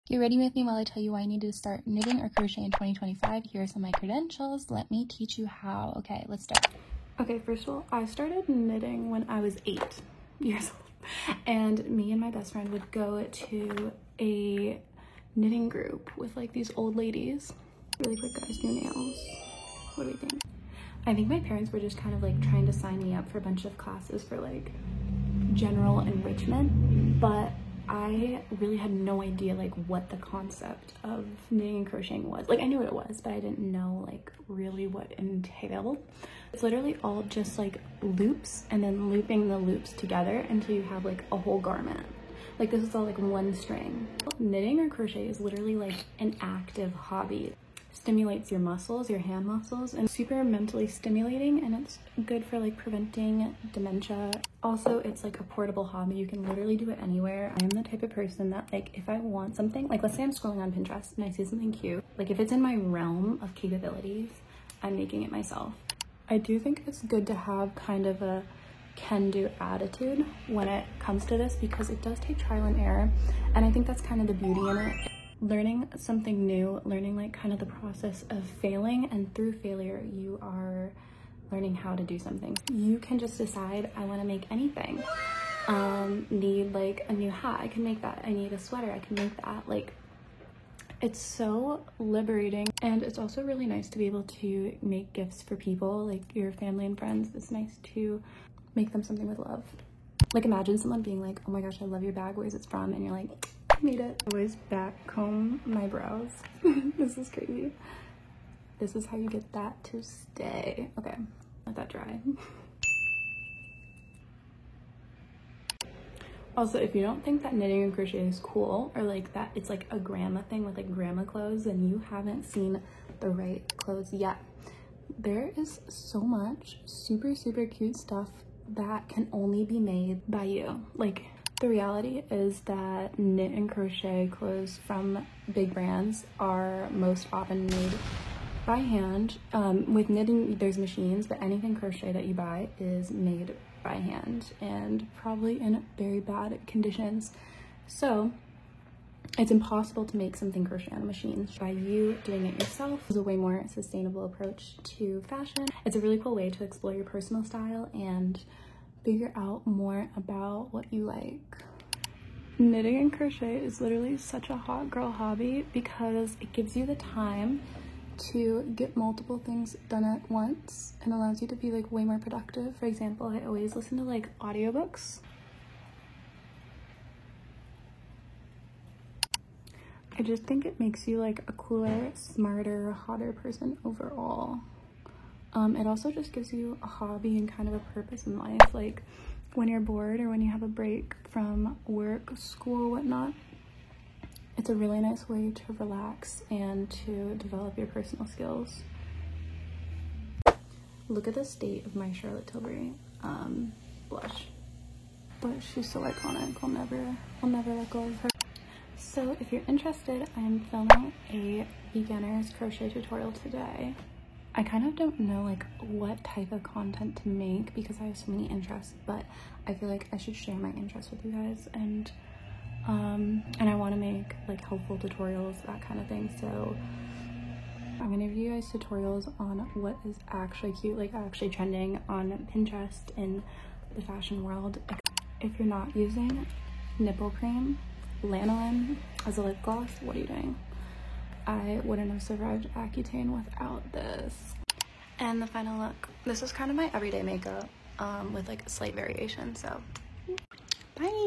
Get ready with me while I tell you why I need to start knitting or crochet in 2025. Here are some of my credentials. Let me teach you how. Okay, let's start. Okay, first of all, I started knitting when I was 8 years old. And me and my best friend would go to a knitting group with like these old ladies. Really quick, guys, new nails. What do we think? I think my parents were just kind of like trying to sign me up for a bunch of classes for like general enrichment, but I really had no idea like what the concept of knitting and crocheting was. Like I knew what it was, but I didn't know like really what it entailed. It's literally all just like loops and then looping the loops together until you have like a whole garment. Like this is all like one string. Knitting or crochet is literally like an active hobby. Stimulates your muscles, your hand muscles, and super mentally stimulating, and it's good for like preventing dementia. Also, it's like a portable hobby. You can literally do it anywhere. I am the type of person that like if I want something, like let's say I'm scrolling on Pinterest and I see something cute, like if it's in my realm of capabilities, I'm making it myself. I do think it's good to have kind of a can-do attitude when it comes to this because it does take trial and error, and I think that's kind of the beauty in it. Learning something new, learning like kind of the process of failing, and through failure you are learning how to do something. You can just decide, I want to make anything. Need like a new hat, I can make that. I need a sweater, I can make that. Like it's so liberating, and it's also really nice to be able to make gifts for people like your family and friends. It's nice to make them something with love. Like imagine someone being like, oh my gosh, I love your bag, where's it from? And you're like, made it. I always back comb my brows. This is crazy. This is how you get that to stay. Okay, let that dry. Also, if you don't think that knitting and crochet is cool, or like that it's like a grandma thing with like grandma clothes, then you haven't seen the right clothes yet. There is so much super cute stuff that can only be made by you. Like the reality is that knit and crochet clothes from big brands are most often made by hand. With knitting, there's machines, but anything crochet that you buy is made by hand and probably in very bad conditions. So it's impossible to make something crochet on a machine. By you doing it yourself is a way more sustainable approach to fashion. It's a really cool way to explore your personal style and figure out more about what you like. Knitting and crochet is literally such a hot girl hobby because it gives you the time to get multiple things done at once and allows you to be like way more productive. For example, I always listen to like audiobooks. I just think it makes you like a cooler, smarter, hotter person overall. It also just gives you a hobby and kind of a purpose in life. Like when you're bored or when you have a break from work, school, whatnot, it's a really nice way to relax and to develop your personal skills. Look at the state of my Charlotte Tilbury blush. But she's so iconic. I'll never let go of her. So if you're interested, I'm filming a beginner's crochet tutorial today. I kind of don't know like what type of content to make because I have so many interests, but I feel like I should share my interests with you guys, and I want to make like helpful tutorials, that kind of thing. So I'm gonna give you guys tutorials on what is actually cute, like actually trending on Pinterest in the fashion world. If you're not using nipple cream, lanolin as a lip gloss, what are you doing? I wouldn't have survived Accutane without this. And the final look. This is kind of my everyday makeup with like a slight variation, so bye.